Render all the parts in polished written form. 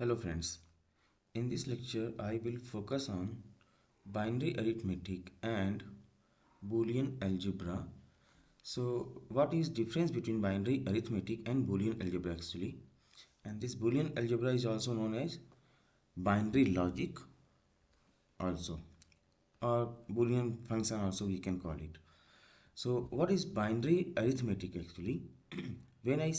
Hello friends, in this lecture I will focus on binary arithmetic and Boolean algebra. So what is difference between binary arithmetic and Boolean algebra actually? And this Boolean algebra is also known as binary logic also, or Boolean function also we can call it. So what is binary arithmetic actually? When I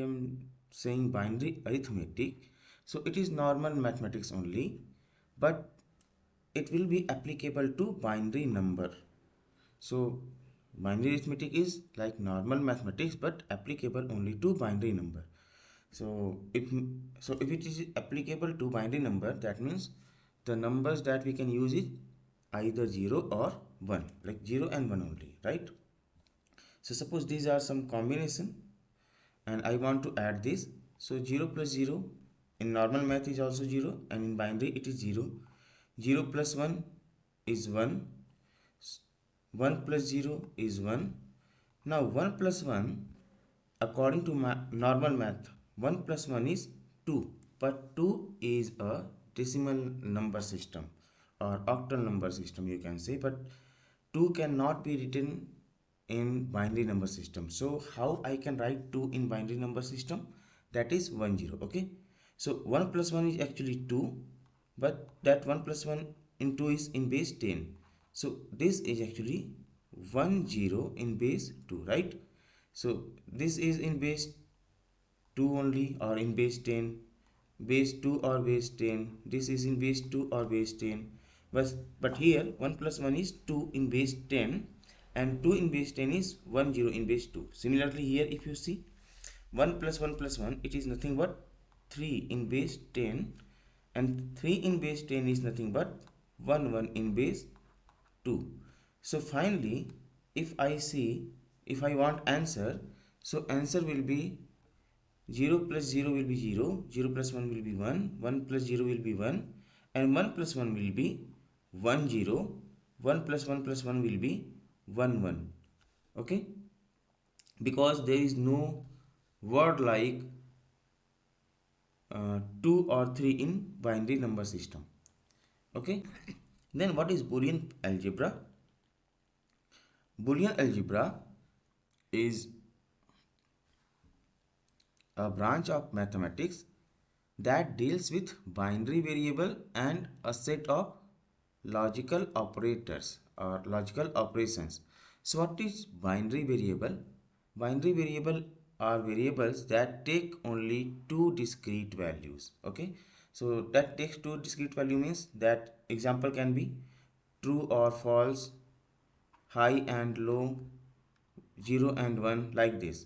am saying binary arithmetic, so it is normal mathematics only, but it will be applicable to binary number. So binary arithmetic is like normal mathematics but applicable only to binary number. So if it is applicable to binary number, that means the numbers that we can use is either 0 or 1, like 0 and 1 only, right? So suppose these are some combination and I want to add this. So 0 plus 0 in normal math is also 0, and in binary it is 0. 0 plus 1 is 1. 1 plus 0 is 1. Now 1 plus 1, according to normal math, 1 plus 1 is 2. But 2 is a decimal number system or octal number system you can say. But 2 cannot be written in binary number system. So how I can write 2 in binary number system? That is 1 0. Okay. So 1 plus 1 is actually 2, but that 1 plus 1 in 2 is in base 10. So this is actually 1 0 in base 2, right? So this is in base 2 only, or in base 10, base 2 or base 10. This is in base 2 or base 10. But here 1 plus 1 is 2 in base 10, and 2 in base 10 is 1 0 in base 2. Similarly here if you see 1 plus 1 plus 1, it is nothing but 3 in base 10, and 3 in base 10 is nothing but 1 1 in base 2. So finally if I want answer, so answer will be 0 plus 0 will be 0, 0 plus 1 will be 1, 1 plus 0 will be 1, and 1 plus 1 will be 1 0, 1 plus 1 will be 1 1. Okay, because there is no word like 2 or 3 in binary number system. Okay, then what is Boolean algebra? Boolean algebra is a branch of mathematics that deals with binary variable and a set of logical operators or logical operations. So what is binary variable? Binary variable are variables that take only two discrete values. Okay, so that takes two discrete value means that example can be true or false, high and low, 0 and 1, like this.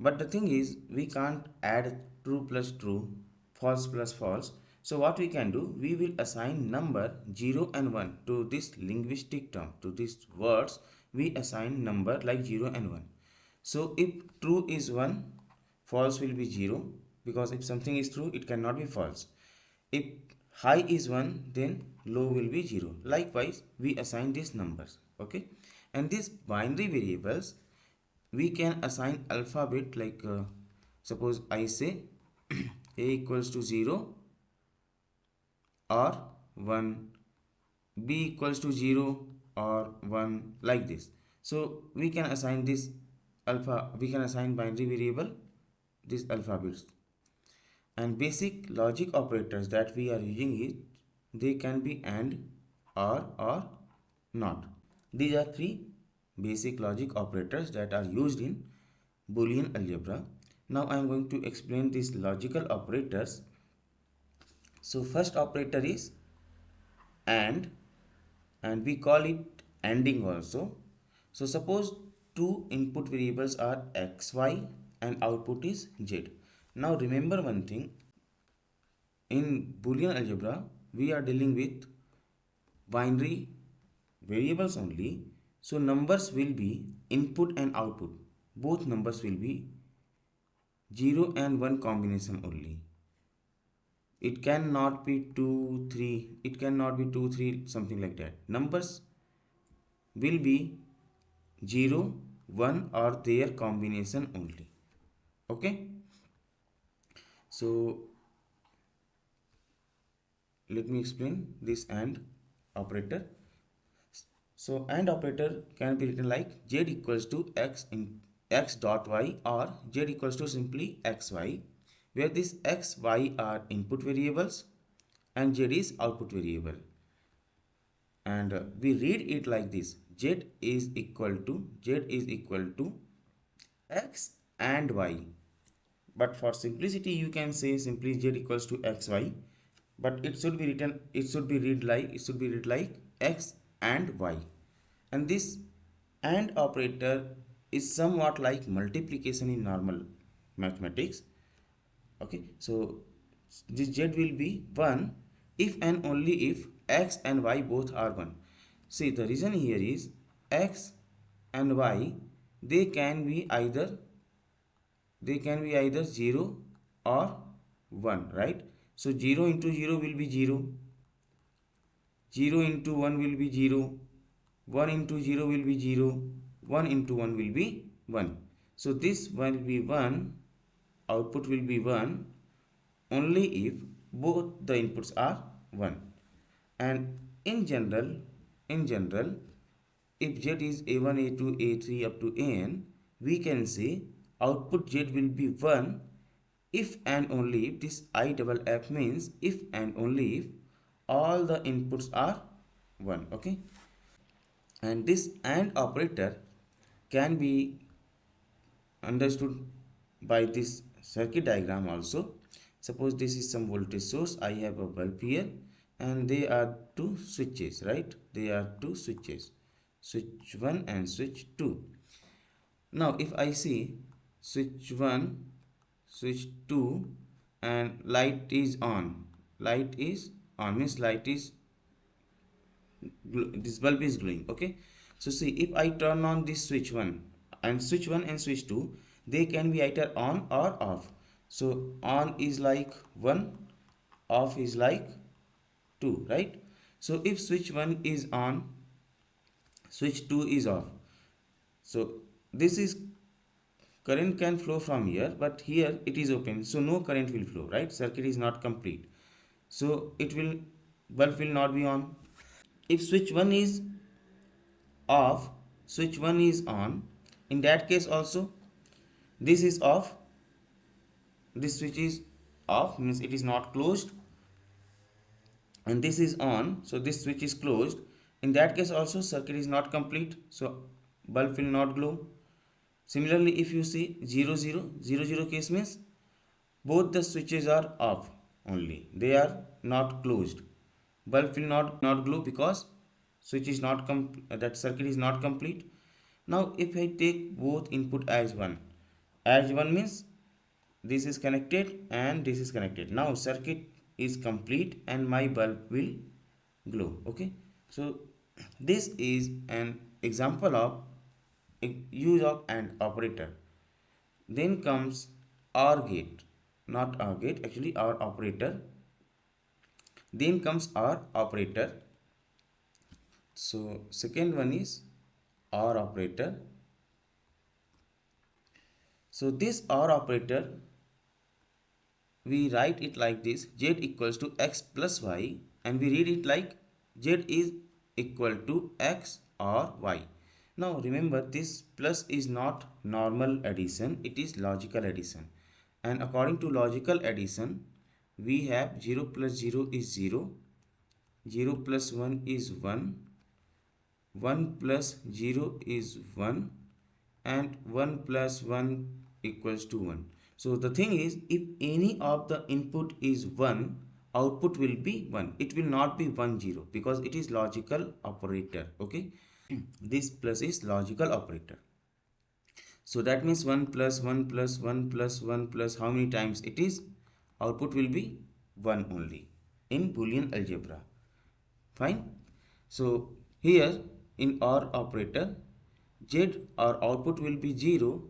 But the thing is, we can't add true plus true, false plus false. So what we can do, we will assign number 0 and 1 to this linguistic term, to these words. We assign number like 0 and 1. So if true is 1, false will be 0, because if something is true, it cannot be false. If high is 1, then low will be 0. Likewise, we assign these numbers. Okay, and these binary variables we can assign alphabet, like suppose I say a equals to 0 or 1, b equals to 0 or 1, like this. So we can assign this we can assign binary variable these alphabets. And basic logic operators that we are using it, they can be and, or not. These are three basic logic operators that are used in Boolean algebra. Now I am going to explain these logical operators. So first operator is and we call it ANDing also. So suppose two input variables are x, y, and output is z. Now remember one thing, in Boolean algebra we are dealing with binary variables only. So numbers will be input and output. Both numbers will be 0 and 1 combination only. It cannot be 2 3, it cannot be 2 3, something like that. Numbers will be 0 1 or their combination only. Okay, so let me explain this AND operator. So AND operator can be written like z equals to x in x dot y, or z equals to simply xy, where this x, y are input variables and z is output variable. And we read it like this: z is equal to x and y. But for simplicity you can say simply z equals to xy, but it should be read like x and y. And this AND operator is somewhat like multiplication in normal mathematics. Okay, so this z will be 1 if and only if x and y both are 1. See, the reason here is x and y, they can be either 0 or 1, right? So 0 into 0 will be 0, 0 into 1 will be 0, 1 into 0 will be 0, 1 into 1 will be 1. So this will be 1, output will be 1 only if both the inputs are 1. And in general, if z is a1, a2, a3 up to n, we can say output z will be 1 if and only if this I double f means if and only if all the inputs are 1. Okay, and this AND operator can be understood by this circuit diagram also. Suppose this is some voltage source, I have a bulb here, and they are two switches, right? They are two switches, switch 1 and switch 2. Now if I see switch 1, switch 2, and light is on, means light is, this bulb is glowing. Okay, so see, if I turn on this switch 1 and switch 2, they can be either on or off. So on is like 1, off is like 2, right? So if switch 1 is on, switch 2 is off, so this is current can flow from here, but here it is open, so no current will flow, right? Circuit is not complete, so it will, bulb will not be on. If switch 1 is off, switch 1 is on, in that case also this is off, this switch is off means it is not closed, and this is on, so this switch is closed. In that case also circuit is not complete, so bulb will not glow. Similarly, if you see 0 0 0 0 case means both the switches are off only, they are not closed, bulb will not glow because switch is not that circuit is not complete. Now if I take both input as 1, means this is connected and this is connected, now circuit is complete and my bulb will glow. Okay, so this is an example of use of AND operator. Then comes OR gate, not OR gate, actually OR operator. Then comes OR operator. So second one is OR operator. So this OR operator, we write it like this: z equals to x plus y, and we read it like z is equal to x or y. Now remember, this plus is not normal addition, it is logical addition. And according to logical addition, we have 0 plus 0 is 0, 0 plus 1 is 1, 1 plus 0 is 1, and 1 plus 1 equals to 1. So the thing is, if any of the input is 1, output will be 1. It will not be 1 0 because it is logical operator. Okay, this plus is logical operator. So that means 1 plus 1 plus 1 plus 1 plus how many times it is? Output will be 1 only in Boolean algebra. Fine. So here in OR operator, Z or output will be 0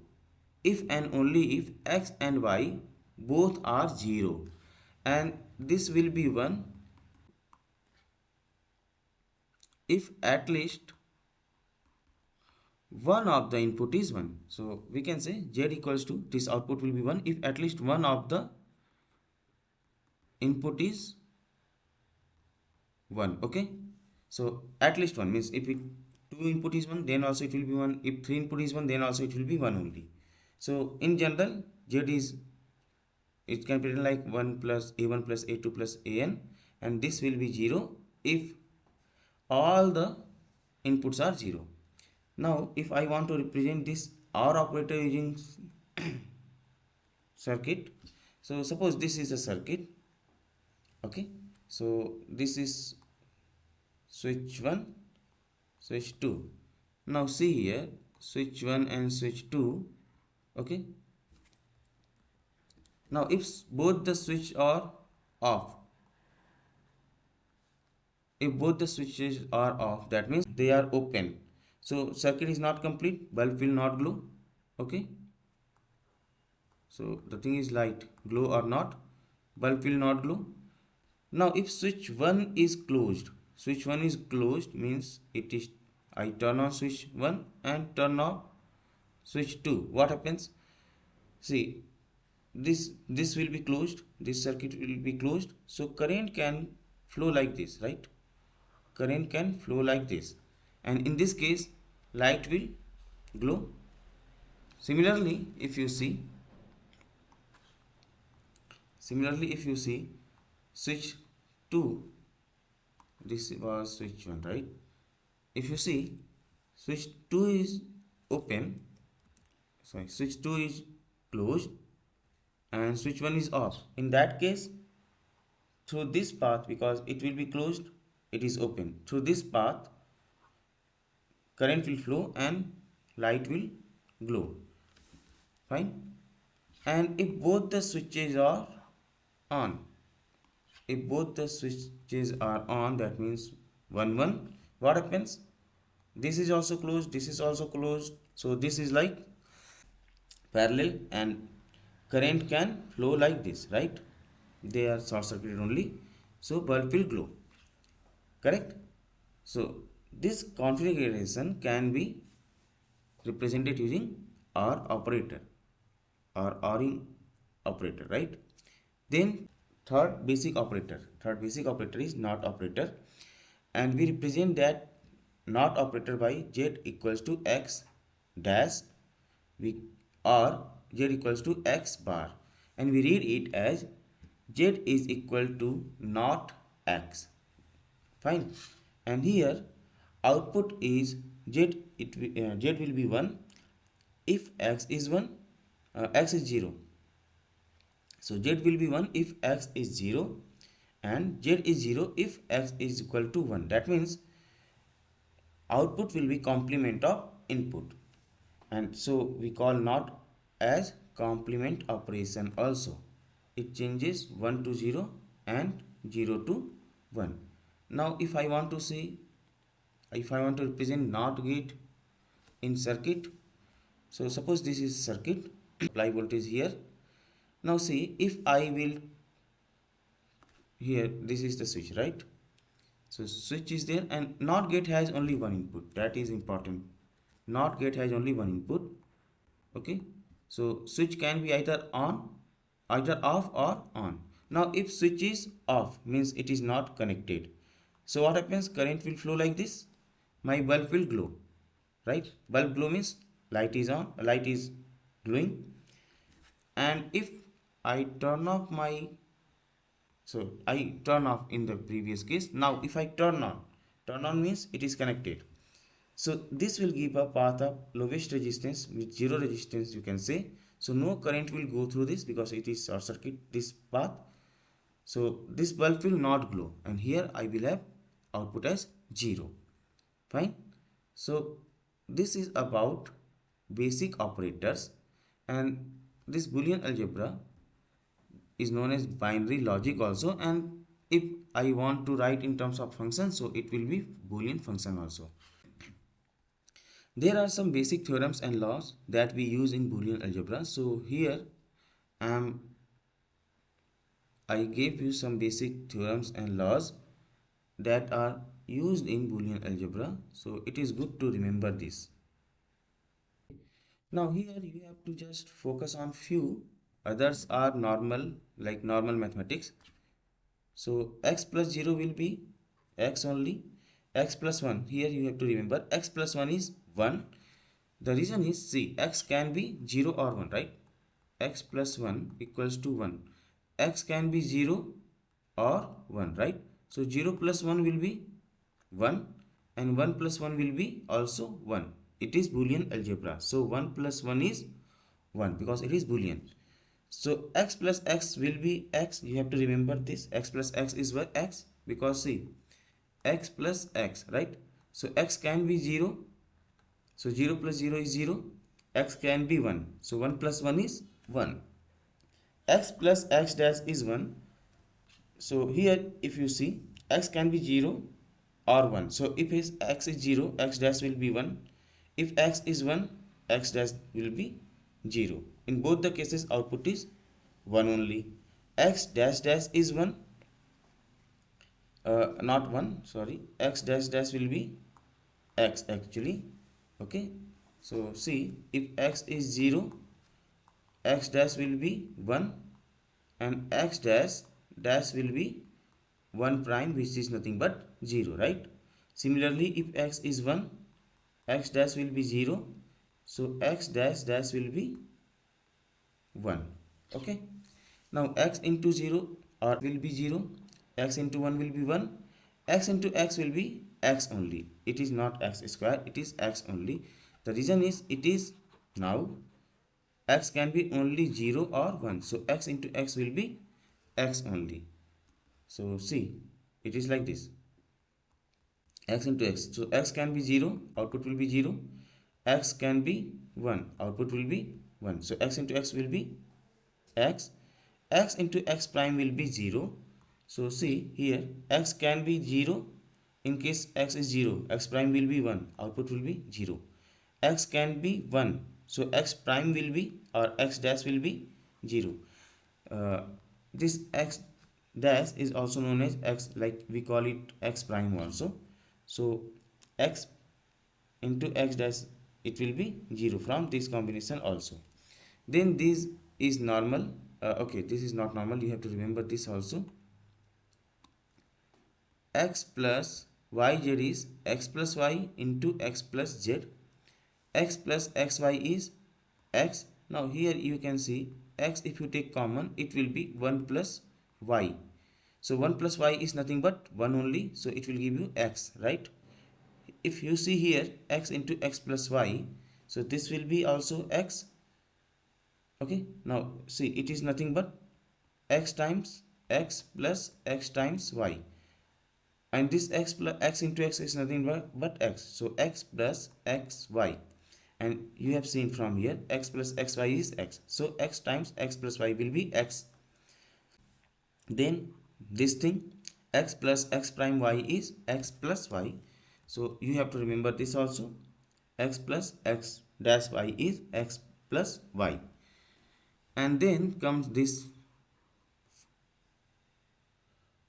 if and only if x and y both are 0, and this will be 1 if at least one of the input is 1. So we can say Z equals to, this output will be 1 if at least one of the input is 1. Okay, so at least 1 means if it 2 input is 1, then also it will be 1. If 3 input is 1, then also it will be 1 only. So in general, z is, it can be written like 1 plus a1 plus a2 plus an, and this will be 0 if all the inputs are 0. Now if I want to represent this OR operator using circuit, so suppose this is a circuit. Okay, so this is switch 1, switch 2. Now see here, switch 1 and switch 2. Okay, now if both the switch are off, if both the switches are off, that means they are open, so circuit is not complete, bulb will not glow. Okay, so the thing is light, glow or not, bulb will not glow. Now if switch 1 is closed, switch 1 is closed means it is, I turn on switch 1 and turn off switch 2, what happens? See, this will be closed, this circuit will be closed, so current can flow like this, right? Current can flow like this, and in this case light will glow. Similarly if you see, switch 2, this was switch 1, right? If you see, switch 2 is open, sorry, switch 2 is closed and switch 1 is off. In that case, through this path, because it will be closed, it is open, through this path current will flow and light will glow. Fine. And if both the switches are on, if both the switches are on, that means 1 1, what happens? This is also closed, this is also closed, so this is like parallel and current can flow like this, right? They are short circuited only, so bulb will glow. Correct? So this configuration can be represented using OR operator or ORing operator, right? Then third basic operator is NOT operator, and we represent that NOT operator by z equals to x dash, we, or z equals to x bar, and we read it as z is equal to not x. Fine. And here output is z, z will be 1 if x is 1, x is 0. So z will be 1 if x is 0 and z is 0 if x is equal to 1. That means output will be complement of input, and so we call not as complement operation also. It changes 1 to 0 and 0 to 1. Now if I want to see, if I want to represent NOT gate in circuit, so suppose this is circuit, apply voltage here. Now see, if I will, here this is the switch, right? So switch is there and NOT gate has only one input, that is important. NOT gate has only one input. Okay, so switch can be either on, either off or on. Now if switch is off means it is not connected, so what happens? Current will flow like this, my bulb will glow, right? Bulb glow means light is on, light is glowing. And if I turn off my, so I turn off in the previous case, now if I turn on means it is connected. So this will give a path of lowest resistance with zero resistance, you can say. So no current will go through this because it is short circuit, this path. So this bulb will not glow, and here I will have output as 0. Fine. So this is about basic operators, and this Boolean algebra is known as binary logic also, and if I want to write in terms of function, so it will be Boolean function also. There are some basic theorems and laws that we use in Boolean algebra. So here I gave you some basic theorems and laws that are used in Boolean algebra. So it is good to remember this. Now here you have to just focus on few, others are normal, like normal mathematics. So x plus 0 will be x only. X plus 1, here you have to remember x plus 1 is 1. The reason is, see, x can be 0 or 1, right? X plus 1 equals to 1. X can be 0 or 1, right? So 0 plus 1 will be 1 and 1 plus 1 will be also 1. It is Boolean algebra. So 1 plus 1 is 1 because it is Boolean. So x plus x will be x. You have to remember this. X plus x is what? X, because see, x plus x, right? So x can be 0. So 0 plus 0 is 0. X can be 1. So 1 plus 1 is 1. X plus x dash is 1. So here if you see, x can be 0 or 1. So if x is 0, x dash will be 1. If x is 1, x dash will be 0. In both the cases, output is 1 only. X dash dash is 1, not 1, sorry. X dash dash will be x actually. Okay. So see, if x is 0, x dash will be 1 and x dash dash will be 1 prime, which is nothing but 0, right? Similarly, if x is 1, x dash will be 0. So x dash dash will be 1. Okay. Now x into 0 or will be 0. X into 1 will be 1. X into x will be x only. It is not x square. It is x only. The reason is, it is now x can be only 0 or 1. So x into x will be x only. So see, it is like this. X into x. So x can be 0, output will be 0. X can be 1, output will be 1. So x into x will be x. X into x prime will be 0. So see here, x can be 0. In case x is 0, x prime will be 1, output will be 0. X can be 1. So x prime will be, or x dash will be 0. This x dash is also known as x, like we call it x prime also. So x into x dash, it will be 0 from this combination also. Then this is normal. Okay, this is not normal, you have to remember this also. X plus yz is x plus y into x plus z. X plus xy is x. Now here you can see, x if you take common, it will be 1 plus y. So 1 plus y is nothing but 1 only, so it will give you x, right? If you see here, x into x plus y, so this will be also x. Okay, now see, it is nothing but x times x plus x times y, and this x plus x into x is nothing but x. So x plus xy, and you have seen from here, x plus xy is x. So x times x plus y will be x. Then this thing, x plus x prime y is x plus y. So you have to remember this also. X plus x dash y is x plus y. And then comes this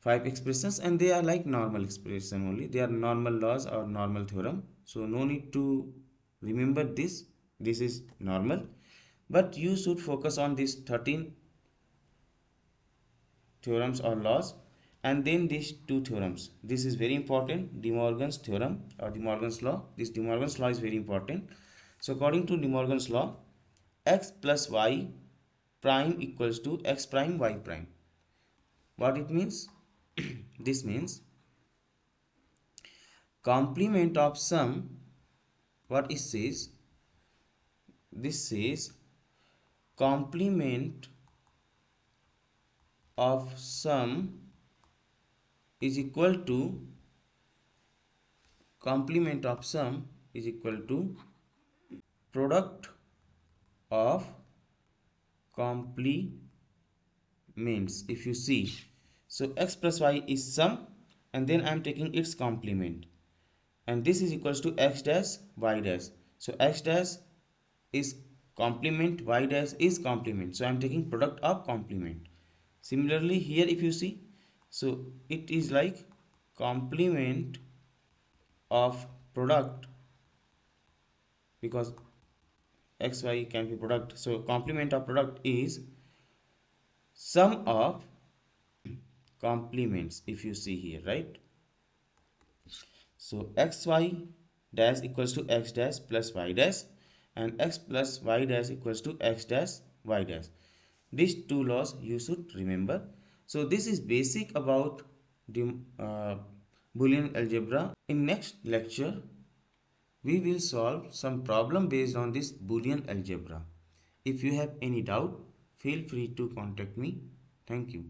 5 expressions, and they are like normal expression only. They are normal laws or normal theorem. So no need to remember this. This is normal. But you should focus on these 13 theorems or laws, and then these two theorems. This is very important, De Morgan's theorem or De Morgan's law. This De Morgan's law is very important. So according to De Morgan's law, x plus y prime equals to x prime y prime. What it means? This means complement of sum. What it says? This says complement of sum is equal to product of complements. If you see, so x plus y is sum, and then I am taking its complement, and this is equals to x dash y dash. So x dash is complement, y dash is complement, so I am taking product of complement. Similarly here if you see, so it is like complement of product, because xy can be product. So complement of product is sum of complements, if you see here, right? So xy dash equals to x dash plus y dash, and x plus y dash equals to x dash y dash. These two laws you should remember. So this is basic about the Boolean algebra. In next lecture we will solve some problem based on this Boolean algebra. If you have any doubt, feel free to contact me. Thank you.